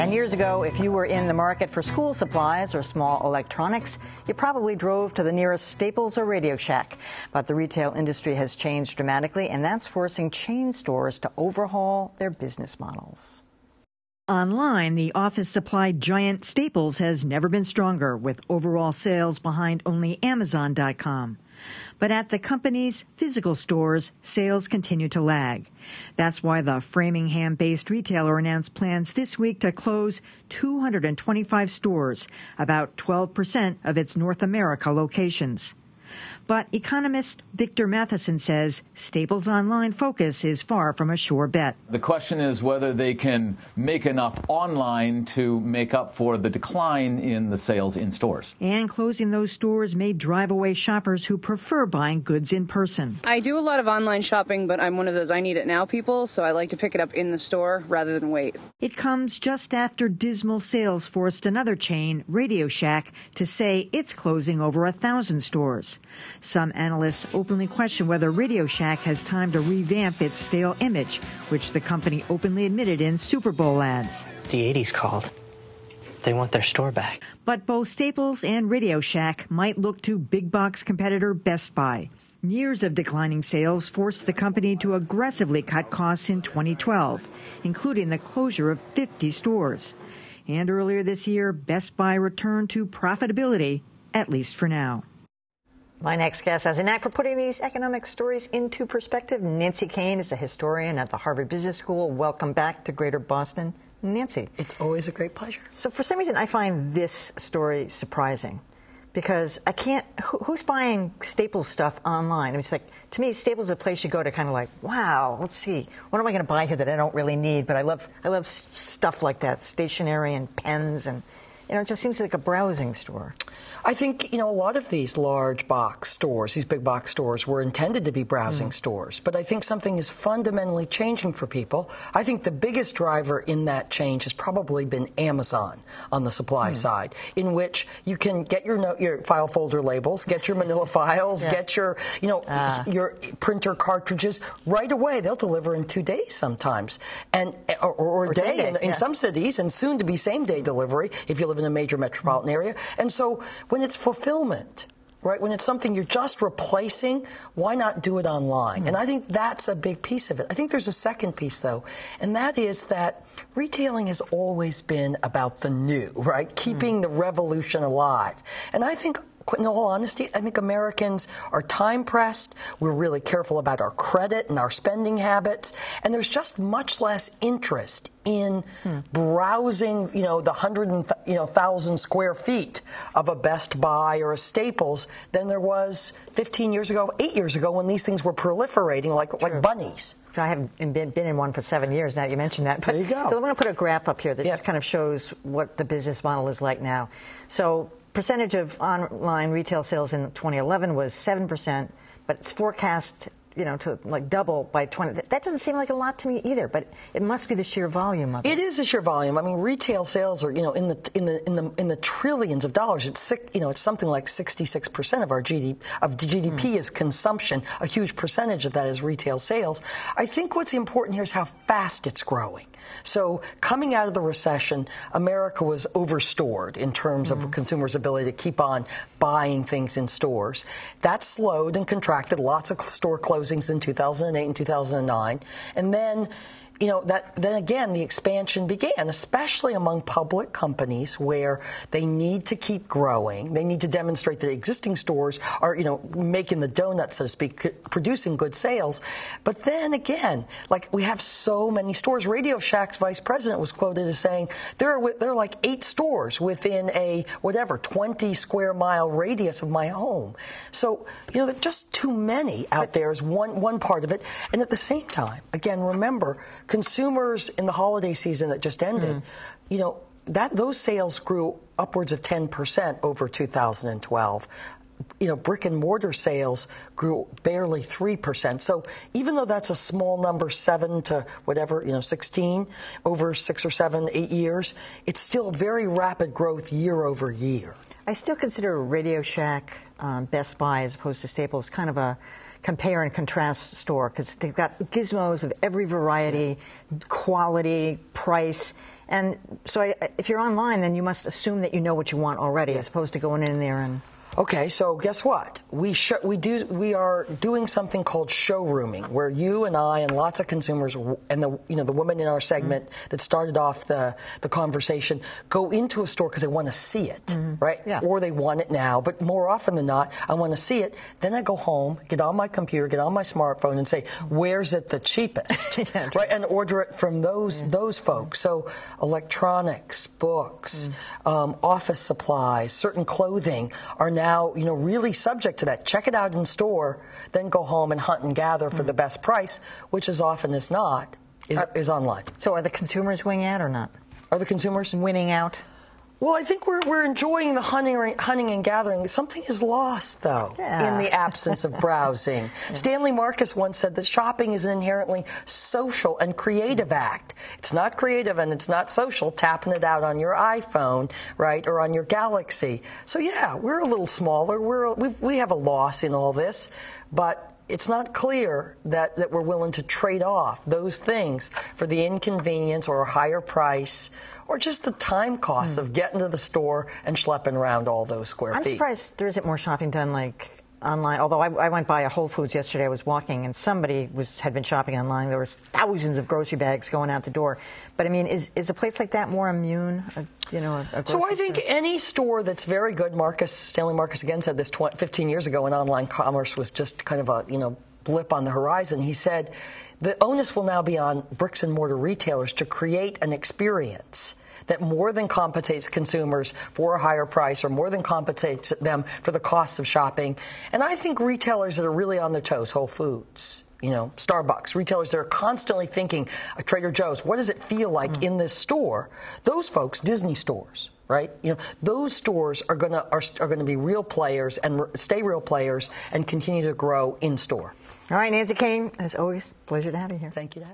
10 years ago, if you were in the market for school supplies or small electronics, you probably drove to the nearest Staples or Radio Shack. But the retail industry has changed dramatically, and that's forcing chain stores to overhaul their business models. Online, the office supply giant Staples has never been stronger, with overall sales behind only Amazon.com. But at the company's physical stores, sales continue to lag. That's why the Framingham-based retailer announced plans this week to close 225 stores, about 12% of its North America locations. But economist Victor Matheson says Staples' online focus is far from a sure bet. The question is whether they can make enough online to make up for the decline in the sales in stores. And closing those stores may drive away shoppers who prefer buying goods in person. I do a lot of online shopping, but I'm one of those I need it now people, so I like to pick it up in the store rather than wait. It comes just after dismal sales forced another chain, Radio Shack, to say it's closing over 1,000 stores. Some analysts openly question whether Radio Shack has time to revamp its stale image, which the company openly admitted in Super Bowl ads. The 80s called. They want their store back. But both Staples and Radio Shack might look to big box competitor Best Buy. Years of declining sales forced the company to aggressively cut costs in 2012, including the closure of 50 stores. And earlier this year, Best Buy returned to profitability, at least for now. My next guest has a knack for putting these economic stories into perspective. Nancy Kane is a historian at the Harvard Business School. Welcome back to Greater Boston. Nancy. It's always a great pleasure. So for some reason, I find this story surprising because I can't, who's buying Staples stuff online? I mean, it's like, to me, Staples is a place you go to kind of like, wow, let's see, what am I going to buy here that I don't really need? But I love stuff like that, stationery and pens and, it just seems like a browsing store. I think, a lot of these large box stores, these big box stores, were intended to be browsing stores. But I think something is fundamentally changing for people. I think the biggest driver in that change has probably been Amazon on the supply side, in which you can get your file folder labels, get your manila files, get your, your printer cartridges right away. They'll deliver in 2 days sometimes, and or a day in some cities, and soon to be same-day delivery if you live in a major metropolitan area. And so when it's fulfillment, right, when it's something you're just replacing, why not do it online? And I think that's a big piece of it. I think there's a second piece, though, and that is that retailing has always been about the new, right, keeping the revolution alive. And I think, in all honesty, I think Americans are time-pressed. We're really careful about our credit and our spending habits. And there's just much less interest in browsing, the 100,000 square feet of a Best Buy or a Staples than there was 15 years ago, 8 years ago, when these things were proliferating like bunnies. I haven't been in one for 7 years now that you mentioned that. But, there you go. So I'm going to put a graph up here that just kind of shows what the business model is like now. So percentage of online retail sales in 2011 was 7%, but it's forecast, to like double by 20. That doesn't seem like a lot to me either, but it must be the sheer volume of it. It is the sheer volume. I mean, retail sales are, in the trillions of dollars. It's something like 66% of our GDP is consumption. A huge percentage of that is retail sales. I think what's important here is how fast it's growing. So coming out of the recession, America was overstored in terms of consumers' ability to keep on buying things in stores. That slowed and contracted, lots of store closings in 2008 and 2009. And then then again, the expansion began, especially among public companies where they need to keep growing. They need to demonstrate that existing stores are, making the donut, so to speak, producing good sales. But then again, like we have so many stores. Radio Shack's vice president was quoted as saying there are like 8 stores within a 20 square mile radius of my home. So, there are just too many out there is one part of it. And at the same time, again, remember, consumers in the holiday season that just ended, those sales grew upwards of 10% over 2012. Brick and mortar sales grew barely 3%. So even though that's a small number, 7 to 16 over 6 or 7, 8 years, it's still very rapid growth year over year. I still consider Radio Shack, Best Buy, as opposed to Staples, kind of a compare and contrast store because they've got gizmos of every variety, quality, price. And so if you're online, then you must assume that you know what you want already, as opposed to going in there and... Okay, so guess what? We are doing something called showrooming, where you and I and lots of consumers and the woman in our segment that started off the conversation go into a store because they want to see it, right? Yeah. Or they want it now, but more often than not, I want to see it. Then I go home, get on my computer, get on my smartphone, and say, "Where's it the cheapest?" Yeah, right? And order it from those folks. So electronics, books, office supplies, certain clothing are now, really subject to that. Check it out in store, then go home and hunt and gather for the best price, which as often as not is online. So are the consumers winning out or not? Are the consumers winning out? Well, I think we're enjoying the hunting and gathering. Something is lost, though, in the absence of browsing. Stanley Marcus once said that shopping is an inherently social and creative act. It's not creative and it's not social tapping it out on your iPhone, right, or on your Galaxy. So, yeah, we're a little smaller. We have a loss in all this, but it's not clear that we're willing to trade off those things for the inconvenience or a higher price or just the time cost of getting to the store and schlepping around all those square feet. I'm surprised there isn't more shopping done like online. Although I went by a Whole Foods yesterday, I was walking and somebody had been shopping online. There was thousands of grocery bags going out the door. But I mean, is a place like that more immune? So I think any store that's very good. Stanley Marcus again said this 15 years ago when online commerce was just kind of a blip on the horizon. He said the onus will now be on bricks and mortar retailers to create an experience that more than compensates consumers for a higher price or more than compensates them for the costs of shopping. And I think retailers that are really on their toes, Whole Foods, Starbucks, retailers that are constantly thinking, Trader Joe's, what does it feel like in this store? Those folks, Disney stores, right? Those stores are going to be real players and stay real players and continue to grow in store. All right, Nancy Kane, as always, pleasure to have you here. Thank you to have you.